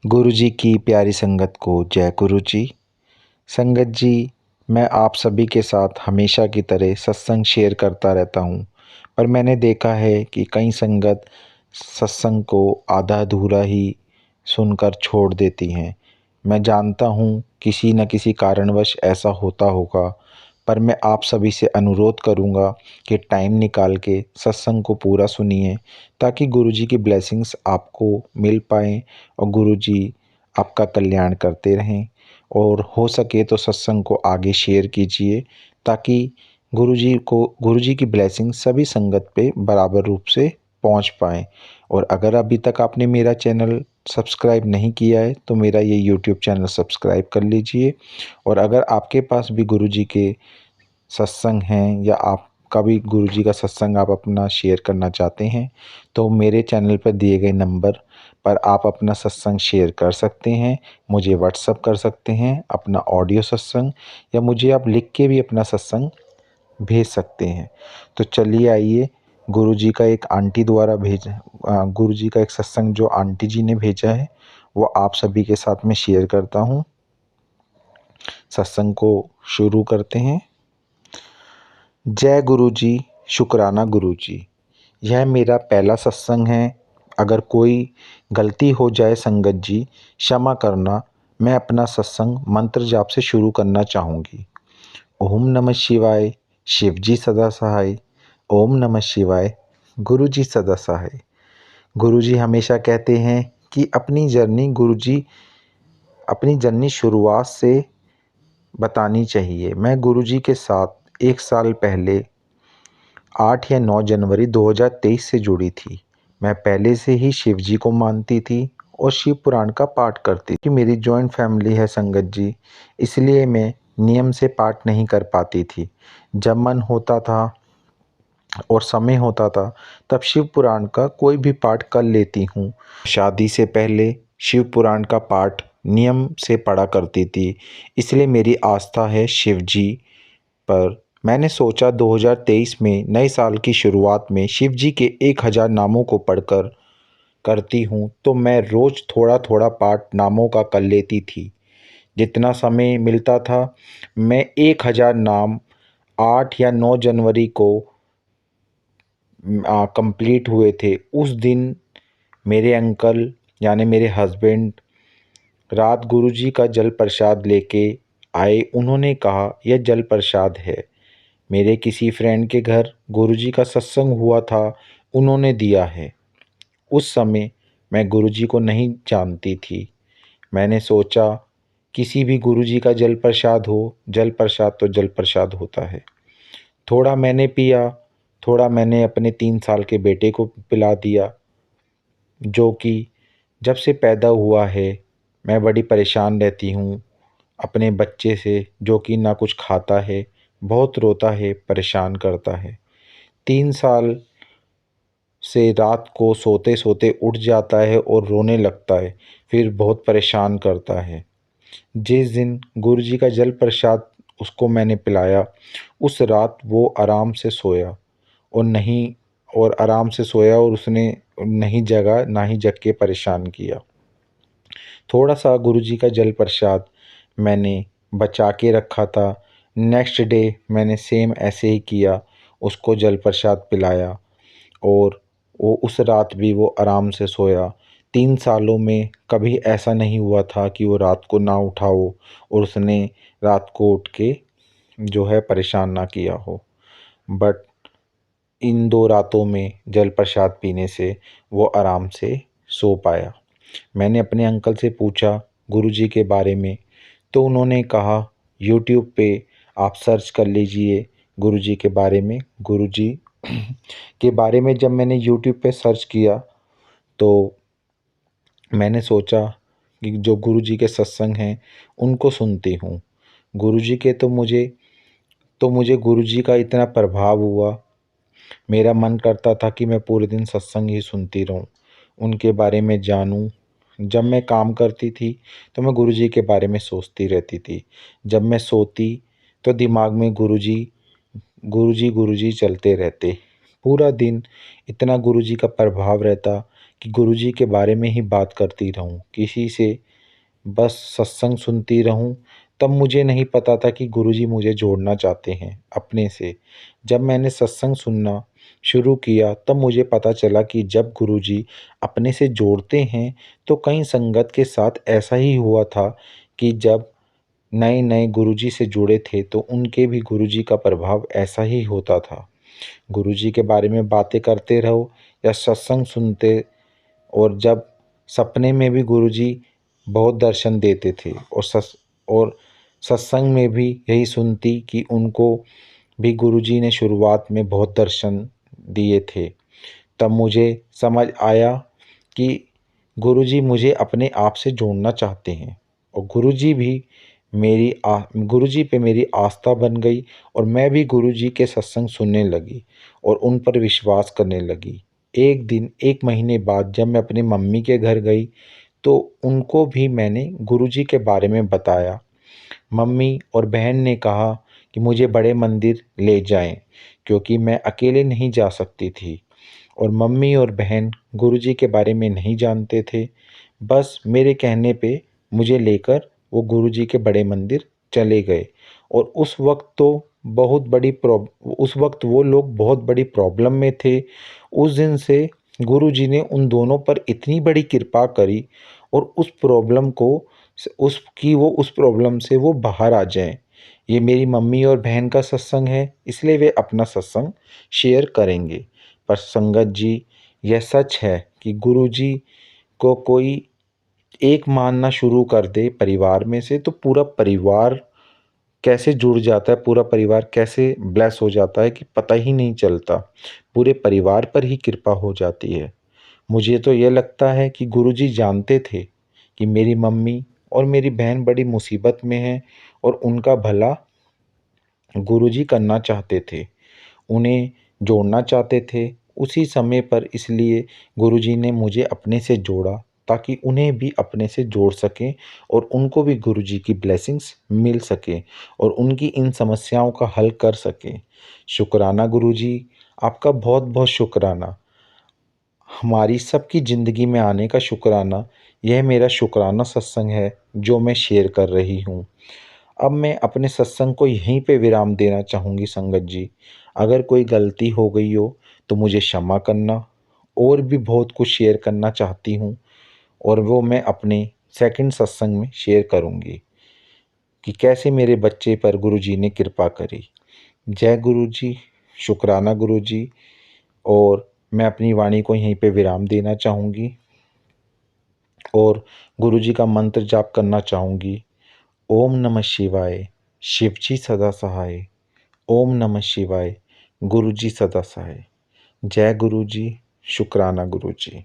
गुरु जी की प्यारी संगत को जय गुरु जी। संगत जी, मैं आप सभी के साथ हमेशा की तरह सत्संग शेयर करता रहता हूँ, पर मैंने देखा है कि कई संगत सत्संग को आधा अधूरा ही सुनकर छोड़ देती हैं। मैं जानता हूँ किसी न किसी कारणवश ऐसा होता होगा, पर मैं आप सभी से अनुरोध करूँगा कि टाइम निकाल के सत्संग को पूरा सुनिए, ताकि गुरुजी की ब्लेसिंग्स आपको मिल पाएँ और गुरुजी आपका कल्याण करते रहें। और हो सके तो सत्संग को आगे शेयर कीजिए, ताकि गुरुजी की ब्लेसिंग सभी संगत पे बराबर रूप से पहुंच पाएँ। और अगर अभी तक आपने मेरा चैनल सब्सक्राइब नहीं किया है, तो मेरा ये यूट्यूब चैनल सब्सक्राइब कर लीजिए। और अगर आपके पास भी गुरुजी के सत्संग हैं, या आपका भी गुरुजी का सत्संग आप अपना शेयर करना चाहते हैं, तो मेरे चैनल पर दिए गए नंबर पर आप अपना सत्संग शेयर कर सकते हैं, मुझे व्हाट्सअप कर सकते हैं अपना ऑडियो सत्संग, या मुझे आप लिख के भी अपना सत्संग भेज सकते हैं। तो चलिए आइए, गुरुजी का एक सत्संग जो आंटी जी ने भेजा है, वो आप सभी के साथ में शेयर करता हूँ। सत्संग को शुरू करते हैं। जय गुरु जी, शुक्राना गुरु जी। यह मेरा पहला सत्संग है। अगर कोई गलती हो जाए संगत जी, क्षमा करना। मैं अपना सत्संग मंत्र जाप से शुरू करना चाहूँगी। ओम नमः शिवाय, शिव जी सदा सहाय। ओम नमः शिवाय, गुरु जी सदा सहाय। गुरु जी हमेशा कहते हैं कि अपनी जर्नी शुरुआत से बतानी चाहिए। मैं गुरु जी के साथ 1 साल पहले 8 या 9 जनवरी 2023 से जुड़ी थी। मैं पहले से ही शिव जी को मानती थी और शिव पुराण का पाठ करती थी। मेरी जॉइंट फैमिली है संगत जी, इसलिए मैं नियम से पाठ नहीं कर पाती थी। जब मन होता था और समय होता था, तब शिव पुराण का कोई भी पाठ कर लेती हूँ। शादी से पहले शिव पुराण का पाठ नियम से पढ़ा करती थी, इसलिए मेरी आस्था है शिव जी पर। मैंने सोचा 2023 में नए साल की शुरुआत में शिव जी के 1000 नामों को पढ़कर करती हूँ, तो मैं रोज़ थोड़ा थोड़ा पाठ नामों का कर लेती थी। जितना समय मिलता था, मैं 1000 नाम 8 या 9 जनवरी को कंप्लीट हुए थे। उस दिन मेरे अंकल यानी मेरे हस्बैंड रात गुरुजी का जल प्रसाद लेके आए। उन्होंने कहा यह जल प्रसाद है। मेरे किसी फ्रेंड के घर गुरुजी का सत्संग हुआ था, उन्होंने दिया है। उस समय मैं गुरुजी को नहीं जानती थी। मैंने सोचा किसी भी गुरुजी का जल प्रसाद हो, जल प्रसाद तो जल प्रसाद होता है। थोड़ा मैंने पिया, थोड़ा मैंने अपने 3 साल के बेटे को पिला दिया, जो कि जब से पैदा हुआ है मैं बड़ी परेशान रहती हूँ अपने बच्चे से, जो कि ना कुछ खाता है, बहुत रोता है, परेशान करता है। 3 साल से रात को सोते सोते उठ जाता है और रोने लगता है, फिर बहुत परेशान करता है। जिस दिन गुरुजी का जल प्रसाद उसको मैंने पिलाया, उस रात वो आराम से सोया और आराम से सोया, और उसने नहीं जगा, ना ही जग के परेशान किया। थोड़ा सा गुरुजी का जल प्रसाद मैंने बचा के रखा था। नेक्स्ट डे मैंने सेम ऐसे ही किया, उसको जल प्रसाद पिलाया, और वो उस रात भी वो आराम से सोया। 3 सालों में कभी ऐसा नहीं हुआ था कि वो रात को ना उठा हो और उसने रात को उठ के जो है परेशान ना किया हो। बट इन 2 रातों में जल प्रसाद पीने से वो आराम से सो पाया। मैंने अपने अंकल से पूछा गुरुजी के बारे में, तो उन्होंने कहा यूट्यूब पे आप सर्च कर लीजिए गुरुजी के बारे में। गुरुजी के बारे में जब मैंने यूट्यूब पे सर्च किया, तो मैंने सोचा कि जो गुरुजी के सत्संग हैं उनको सुनती हूँ। गुरुजी के तो मुझे गुरुजी का इतना प्रभाव हुआ, मेरा मन करता था कि मैं पूरे दिन सत्संग ही सुनती रहूं, उनके बारे में जानूं। जब मैं काम करती थी तो मैं गुरुजी के बारे में सोचती रहती थी। जब मैं सोती तो दिमाग में गुरुजी गुरुजी गुरुजी चलते रहते। पूरा दिन इतना गुरुजी का प्रभाव रहता कि गुरुजी के बारे में ही बात करती रहूं, किसी से बस सत्संग सुनती रहूं। तब मुझे नहीं पता था कि गुरुजी मुझे जोड़ना चाहते हैं अपने से। जब मैंने सत्संग सुनना शुरू किया तब मुझे पता चला कि जब गुरुजी अपने से जोड़ते हैं तो कई संगत के साथ ऐसा ही हुआ था कि जब नए-नए गुरुजी से जुड़े थे तो उनके भी गुरुजी का प्रभाव ऐसा ही होता था। गुरुजी के बारे में बातें करते रहो या सत्संग सुनते, और जब सपने में भी गुरुजी बहुत दर्शन देते थे और सत्संग में भी यही सुनती कि उनको भी गुरुजी ने शुरुआत में बहुत दर्शन दिए थे। तब मुझे समझ आया कि गुरुजी मुझे अपने आप से जोड़ना चाहते हैं, और गुरुजी पे मेरी आस्था बन गई और मैं भी गुरुजी के सत्संग सुनने लगी और उन पर विश्वास करने लगी। एक दिन 1 महीने बाद जब मैं अपनी मम्मी के घर गई तो उनको भी मैंने गुरुजी के बारे में बताया। मम्मी और बहन ने कहा कि मुझे बड़े मंदिर ले जाएं, क्योंकि मैं अकेले नहीं जा सकती थी, और मम्मी और बहन गुरुजी के बारे में नहीं जानते थे। बस मेरे कहने पे मुझे लेकर वो गुरुजी के बड़े मंदिर चले गए, और उस वक्त वो लोग बहुत बड़ी प्रॉब्लम में थे। उस दिन से गुरुजी ने उन दोनों पर इतनी बड़ी कृपा करी और उस प्रॉब्लम से वो बाहर आ जाएं। ये मेरी मम्मी और बहन का सत्संग है, इसलिए वे अपना सत्संग शेयर करेंगे। पर संगत जी, यह सच है कि गुरुजी को कोई एक मानना शुरू कर दे परिवार में से तो पूरा परिवार कैसे जुड़ जाता है, पूरा परिवार कैसे ब्लेस हो जाता है कि पता ही नहीं चलता। पूरे परिवार पर ही कृपा हो जाती है। मुझे तो ये लगता है कि गुरुजी जानते थे कि मेरी मम्मी और मेरी बहन बड़ी मुसीबत में हैं और उनका भला गुरुजी करना चाहते थे, उन्हें जोड़ना चाहते थे उसी समय पर। इसलिए गुरुजी ने मुझे अपने से जोड़ा ताकि उन्हें भी अपने से जोड़ सकें और उनको भी गुरुजी की ब्लेसिंग्स मिल सके और उनकी इन समस्याओं का हल कर सकें। शुक्राना गुरुजी, आपका बहुत बहुत शुक्राना। हमारी सबकी ज़िंदगी में आने का शुक्राना। यह मेरा शुक्राना सत्संग है जो मैं शेयर कर रही हूँ। अब मैं अपने सत्संग को यहीं पे विराम देना चाहूँगी संगत जी। अगर कोई गलती हो गई हो तो मुझे क्षमा करना। और भी बहुत कुछ शेयर करना चाहती हूँ, और वो मैं अपने सेकंड सत्संग में शेयर करूँगी कि कैसे मेरे बच्चे पर गुरुजी ने कृपा करी। जय गुरुजी, शुक्राना गुरुजी। और मैं अपनी वाणी को यहीं पे विराम देना चाहूँगी और गुरुजी का मंत्र जाप करना चाहूँगी। ओम नमः शिवाय, शिवजी सदा सहाय। ओम नमः शिवाय, गुरुजी सदा सहाय। जय गुरुजी, शुक्राना गुरुजी।